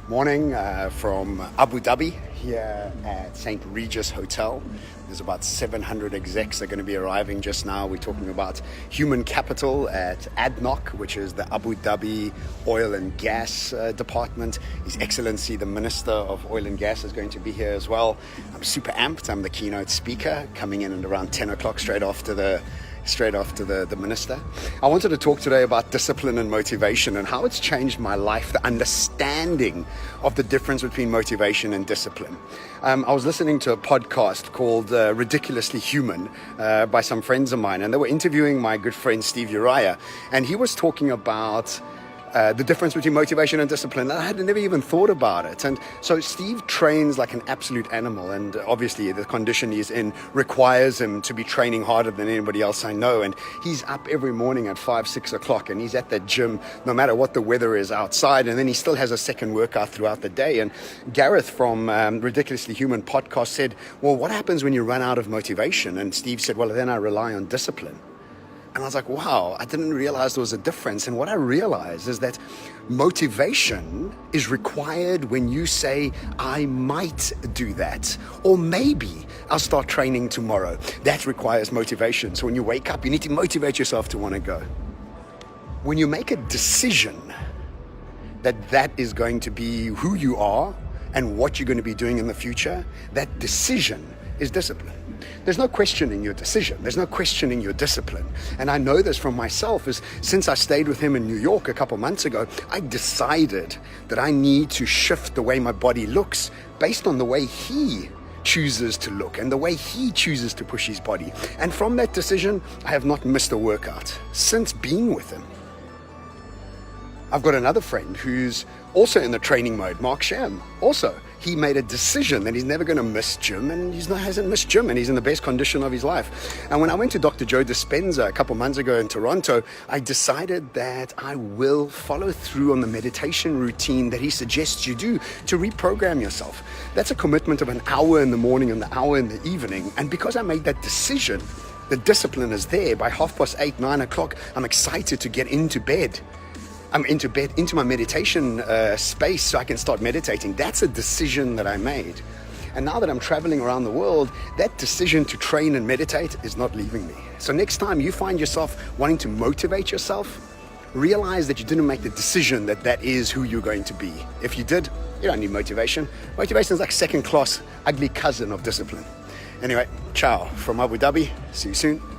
Morning from Abu Dhabi here at St. Regis Hotel. There's about 700 execs that are going to be arriving just now. We're talking about human capital at ADNOC, which is the Abu Dhabi Oil and Gas Department. His Excellency, the Minister of Oil and Gas, is going to be here as well. I'm super amped. I'm the keynote speaker, coming in at around 10 o'clock straight after the minister. I wanted to talk today about discipline and motivation and how it's changed my life, the understanding of the difference between motivation and discipline. I was listening to a podcast called Ridiculously Human by some friends of mine, and they were interviewing my good friend Steve Uriah, and he was talking about the difference between motivation and discipline. I had never even thought about it. And so Steve trains like an absolute animal, and obviously the condition he's in requires him to be training harder than anybody else I know. And he's up every morning at 5-6 o'clock, and he's at the gym no matter what the weather is outside, and then he still has a second workout throughout the day. And Gareth from Ridiculously Human podcast said, well, what happens when you run out of motivation? And Steve said, well, then I rely on discipline. And I was like, wow, I didn't realize there was a difference. And what I realized is that motivation is required when you say, I might do that, or maybe I'll start training tomorrow. That requires motivation. So when you wake up, you need to motivate yourself to want to go. When you make a decision that is going to be who you are and what you're going to be doing in the future, that decision is discipline. There's no questioning your decision. There's no questioning your discipline. And I know this from myself, is since I stayed with him in New York a couple months ago, I decided that I need to shift the way my body looks based on the way he chooses to look and the way he chooses to push his body. And from that decision, I have not missed a workout since being with him. I've got another friend who's also in the training mode, Mark Sham. Also, he made a decision that he's never going to miss gym, and hasn't missed gym, and he's in the best condition of his life. And when I went to Dr. Joe Dispenza a couple months ago in Toronto, I decided that I will follow through on the meditation routine that he suggests you do to reprogram yourself. That's a commitment of an hour in the morning and an hour in the evening. And because I made that decision, the discipline is there. By 8:30, 9 o'clock, I'm excited to get into bed. I'm into my meditation space so I can start meditating. That's a decision that I made. And now that I'm traveling around the world, that decision to train and meditate is not leaving me. So next time you find yourself wanting to motivate yourself, realize that you didn't make the decision that is who you're going to be. If you did, you don't need motivation. Motivation is like second-class, ugly cousin of discipline. Anyway, ciao from Abu Dhabi. See you soon.